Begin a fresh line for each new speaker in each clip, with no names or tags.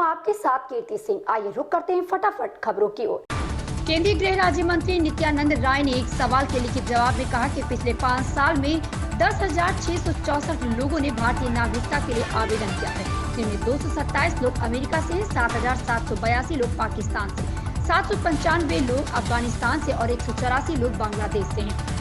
आपके साथ कीर्ति सिंह। आइए रुक करते हैं फटाफट खबरों की ओर।
केंद्रीय गृह राज्य मंत्री नित्यानंद राय ने एक सवाल के लिखित जवाब में कहा कि पिछले 5 साल में 10,664 लोगों ने भारतीय नागरिकता के लिए आवेदन किया है, जिनमें 227 लोग अमेरिका से, 7,782 लोग पाकिस्तान से, 795 लोग अफगानिस्तान से और 184 लोग बांग्लादेश से हैं।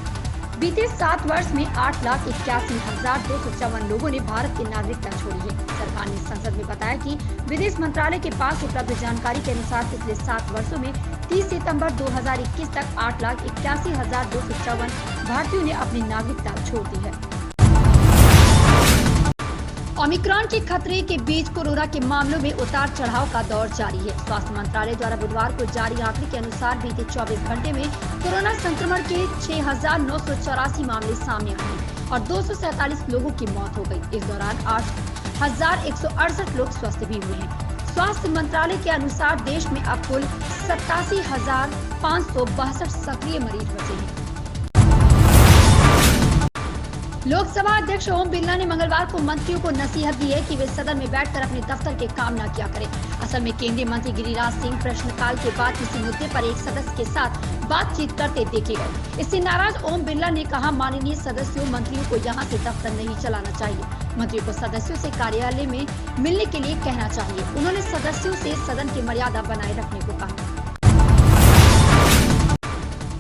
बीते 7 वर्ष में 8,81,254 लोगों ने भारत की नागरिकता छोड़ी है। सरकार ने संसद में बताया कि विदेश मंत्रालय के पास उपलब्ध जानकारी के अनुसार पिछले 7 वर्षों में 30 सितंबर 2021 तक 8,81,254 भारतीयों ने अपनी नागरिकता छोड़ दी है। ओमिक्रॉन के खतरे के बीच कोरोना के मामलों में उतार चढ़ाव का दौर जारी है। स्वास्थ्य मंत्रालय द्वारा बुधवार को जारी आंकड़े के अनुसार बीते 24 घंटे में कोरोना संक्रमण के 6,984 मामले सामने आए और 247 लोगों की मौत हो गई। इस दौरान 8,168 लोग स्वस्थ भी हुए हैं। स्वास्थ्य मंत्रालय के अनुसार देश में अब कुल 87,562 सक्रिय मरीज बचे हैं। लोकसभा अध्यक्ष ओम बिरला ने मंगलवार को मंत्रियों को नसीहत दी है कि वे सदन में बैठकर अपने दफ्तर के काम न किया करें। असल में केंद्रीय मंत्री गिरिराज सिंह प्रश्नकाल के बाद किसी मुद्दे पर एक सदस्य के साथ बातचीत करते देखे गए। इससे नाराज ओम बिरला ने कहा, माननीय सदस्यों, मंत्रियों को यहाँ से दफ्तर नहीं चलाना चाहिए। मंत्रियों को सदस्यों से कार्यालय में मिलने के लिए कहना चाहिए। उन्होंने सदस्यों से सदन की मर्यादा बनाए रखने को कहा।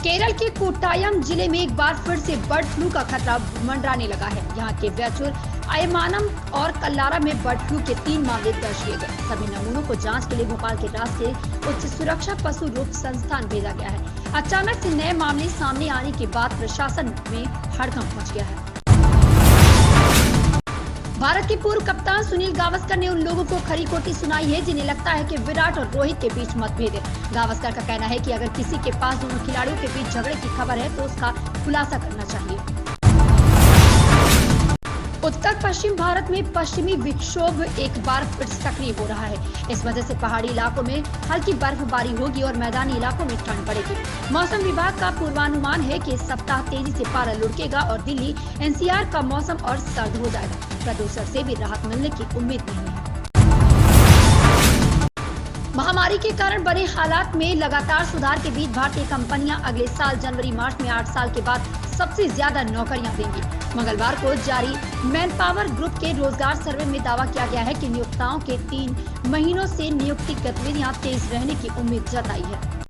केरल के कोट्टायम जिले में एक बार फिर से बर्ड फ्लू का खतरा मंडराने लगा है। यहाँ के वेचूर, अयमानम और कल्लारा में बर्ड फ्लू के 3 मामले दर्ज किए गए। सभी नमूनों को जांच के लिए भोपाल के राष्ट्रीय उच्च सुरक्षा पशु रोग संस्थान भेजा गया है। अचानक से नए मामले सामने आने के बाद प्रशासन में हड़कंप मच गया है। भारत के पूर्व कप्तान सुनील गावस्कर ने उन लोगों को खरी खोटी सुनाई है जिन्हें लगता है कि विराट और रोहित के बीच मतभेद है। गावस्कर का कहना है कि अगर किसी के पास दोनों खिलाड़ियों के बीच झगड़े की खबर है तो उसका खुलासा करना चाहिए। उत्तर पश्चिम भारत में पश्चिमी विक्षोभ एक बार फिर सक्रिय हो रहा है। इस वजह से पहाड़ी इलाकों में हल्की बर्फबारी होगी और मैदानी इलाकों में ठंड बढ़ेगी। मौसम विभाग का पूर्वानुमान है कि इस सप्ताह तेजी से पारा लुढ़केगा और दिल्ली एनसीआर का मौसम और सर्द हो जाएगा। प्रदूषण से भी राहत मिलने की उम्मीद नहीं है। महामारी के कारण बने हालात में लगातार सुधार के बीच भारतीय कंपनियां अगले साल जनवरी-मार्च में 8 साल के बाद सबसे ज्यादा नौकरियां देंगी। मंगलवार को जारी मैनपावर ग्रुप के रोजगार सर्वे में दावा किया गया है कि नियोक्ताओं के 3 महीनों से नियुक्ति गतिविधियां तेज रहने की उम्मीद जताई है।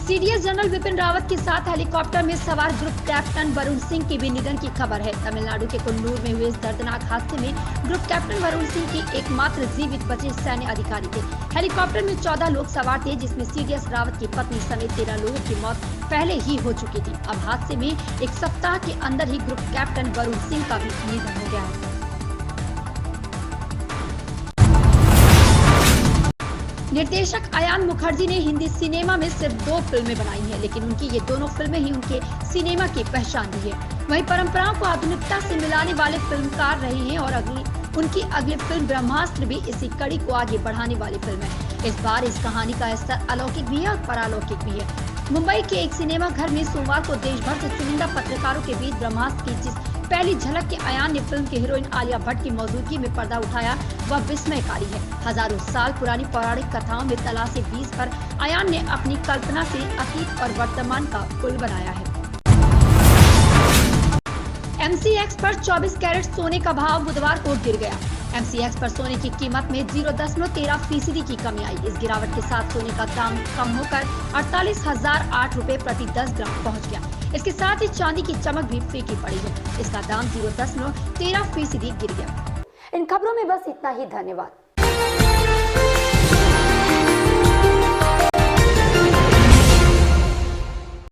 सीडीएस जनरल विपिन रावत के साथ हेलीकॉप्टर में सवार ग्रुप कैप्टन वरुण सिंह की भी निधन की खबर है। तमिलनाडु के कुन्नूर में हुए इस दर्दनाक हादसे में ग्रुप कैप्टन वरुण सिंह की एकमात्र जीवित बचे सैन्य अधिकारी थे। हेलीकॉप्टर में 14 लोग सवार थे, जिसमें सीडीएस रावत की पत्नी समेत 13 लोगों की मौत पहले ही हो चुकी थी। अब हादसे में एक सप्ताह के अंदर ही ग्रुप कैप्टन वरुण सिंह का भी निधन हो गया है। निर्देशक अयान मुखर्जी ने हिंदी सिनेमा में सिर्फ 2 फिल्में बनाई हैं, लेकिन उनकी ये दोनों फिल्में ही उनके सिनेमा की पहचान दी है। वहीं परंपराओं को आधुनिकता से मिलाने वाले फिल्मकार रहे हैं और उनकी अगली फिल्म ब्रह्मास्त्र भी इसी कड़ी को आगे बढ़ाने वाली फिल्म है। इस बार इस कहानी का स्तर अलौकिक भी है और परालौकिक भी है। मुंबई के एक सिनेमा घर में सोमवार को देश भर से चुनिंदा पत्रकारों के बीच ब्रह्मास्त्र की जिस पहली झलक के अयान ने फिल्म की हीरोइन आलिया भट्ट की मौजूदगी में पर्दा उठाया, वह विस्मयकारी है। हजारों साल पुरानी पौराणिक कथाओं में तलाशी बीस पर अयान ने अपनी कल्पना से अतीत और वर्तमान का पुल बनाया है। एमसीएक्स पर 24 कैरेट सोने का भाव बुधवार को गिर गया। एमसीएक्स पर सोने की कीमत में 0.13% की कमी आई। इस गिरावट के साथ सोने का दाम कम होकर 48,008 रुपए प्रति 10 ग्राम पहुंच गया। इसके साथ ही चांदी की चमक भी फीकी पड़ी है। इसका दाम 0.13% गिर गया।
इन खबरों में बस इतना ही। धन्यवाद।